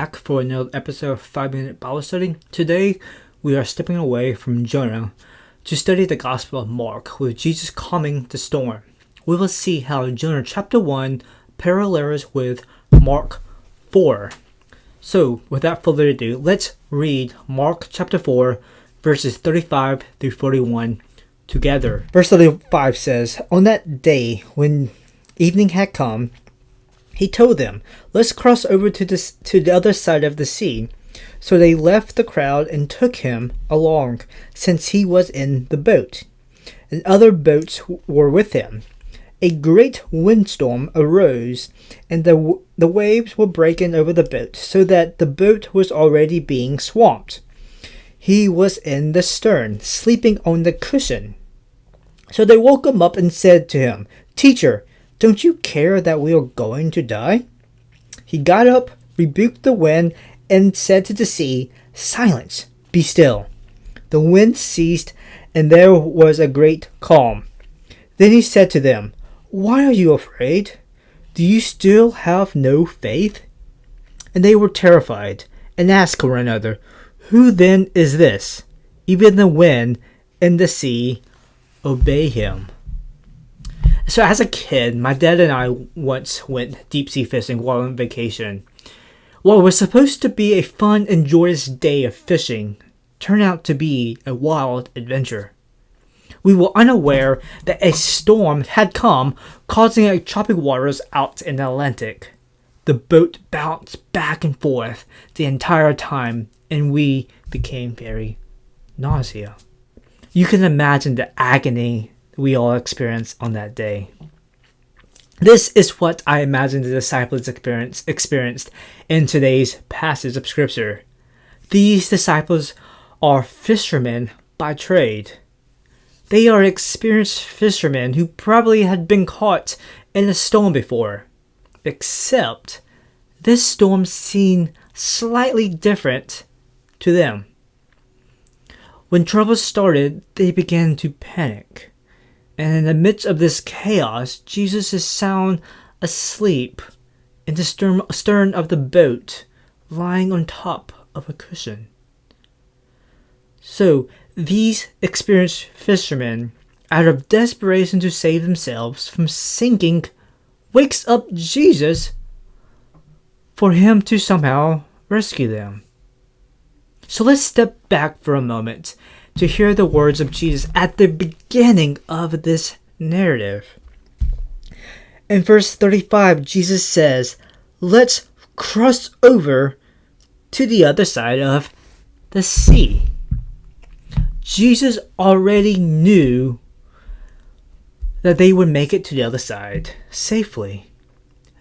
back for another episode of 5-Minute Bible Study. Today, we are stepping away from Jonah to study the Gospel of Mark with Jesus calming the storm. We will see how Jonah chapter 1 parallels with Mark 4. So, without further ado, let's read Mark chapter 4, verses 35 through 41 together. Verse 35 says, "On that day, when evening had come, he told them, 'Let's cross over to the other side of the sea.' So they left the crowd and took him along, since he was in the boat. And other boats were with him. A great windstorm arose, and the waves were breaking over the boat, so that the boat was already being swamped. He was in the stern, sleeping on the cushion. So they woke him up and said to him, 'Teacher, don't you care that we are going to die?' He got up, rebuked the wind, and said to the sea, 'Silence, be still.' The wind ceased, and there was a great calm. Then he said to them, 'Why are you afraid? Do you still have no faith?' And they were terrified, and asked one another, 'Who then is this? Even the wind and the sea obey him.'" So as a kid, my dad and I once went deep sea fishing while on vacation. What was supposed to be a fun and joyous day of fishing turned out to be a wild adventure. We were unaware that a storm had come, causing choppy waters out in the Atlantic. The boat bounced back and forth the entire time, and we became very nauseous. You can imagine the agony we all experienced on that day. This is what I imagine the disciples experienced in today's passage of Scripture. These disciples are fishermen by trade. They are experienced fishermen who probably had been caught in a storm before, except this storm seemed slightly different to them. When trouble started, they began to panic. And in the midst of this chaos, Jesus is sound asleep in the stern of the boat, lying on top of a cushion. So, these experienced fishermen, out of desperation to save themselves from sinking, wakes up Jesus for him to somehow rescue them. So let's step back for a moment to hear the words of Jesus at the beginning of this narrative. In verse 35, Jesus says, "Let's cross over to the other side of the sea." Jesus already knew that they would make it to the other side safely.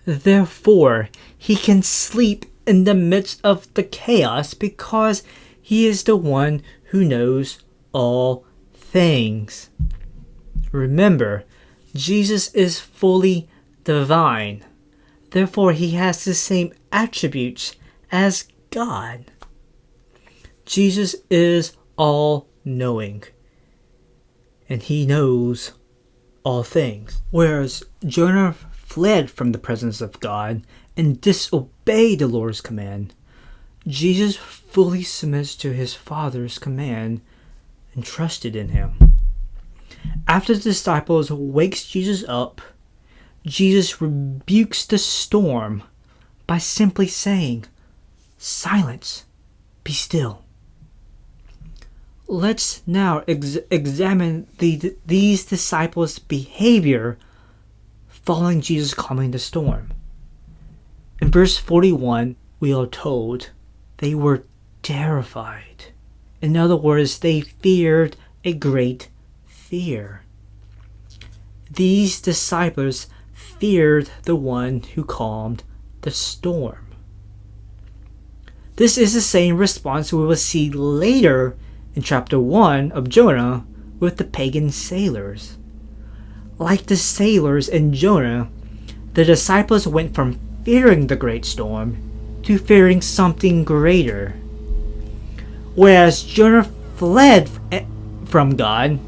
Therefore, he can sleep in the midst of the chaos because he is the one who knows all things. Remember, Jesus is fully divine. Therefore, he has the same attributes as God. Jesus is all-knowing, and he knows all things. Whereas Jonah fled from the presence of God and disobeyed the Lord's command, Jesus fully submits to his Father's command and trusted in him. After the disciples wakes Jesus up, Jesus rebukes the storm by simply saying, "Silence, be still." Let's now examine these disciples' behavior following Jesus calming the storm. In verse 41, we are told they were terrified. In other words, they feared a great fear. These disciples feared the one who calmed the storm. This is the same response we will see later in chapter 1 of Jonah with the pagan sailors. Like the sailors in Jonah, the disciples went from fearing the great storm to fearing something greater. Whereas Jonah fled from God,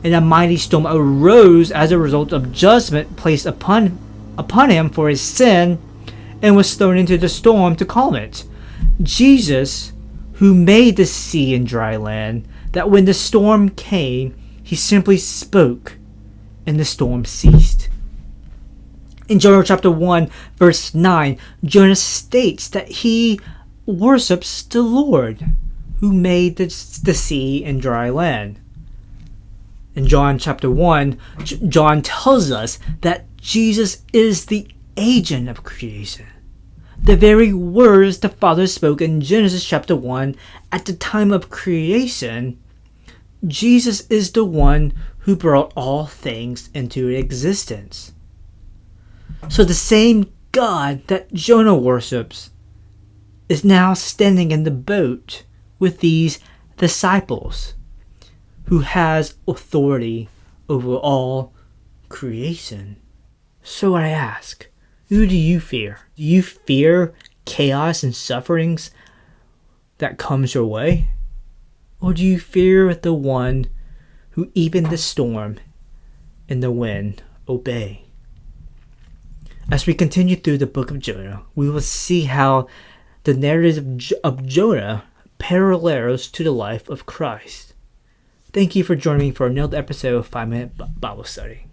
and a mighty storm arose as a result of judgment placed upon him for his sin, and was thrown into the storm to calm it. Jesus, who made the sea and dry land, that when the storm came, he simply spoke and the storm ceased. In Jonah chapter 1, verse 9, Jonah states that he worships the Lord who made the sea and dry land. In John chapter 1, John tells us that Jesus is the agent of creation. The very words the Father spoke in Genesis chapter 1 at the time of creation, Jesus is the one who brought all things into existence. So the same God that Jonah worships is now standing in the boat with these disciples who has authority over all creation. So I ask, who do you fear? Do you fear chaos and sufferings that comes your way? Or do you fear the one who even the storm and the wind obey? As we continue through the book of Jonah, we will see how the narrative of Jonah parallels to the life of Christ. Thank you for joining me for another episode of 5 Minute Bible Study.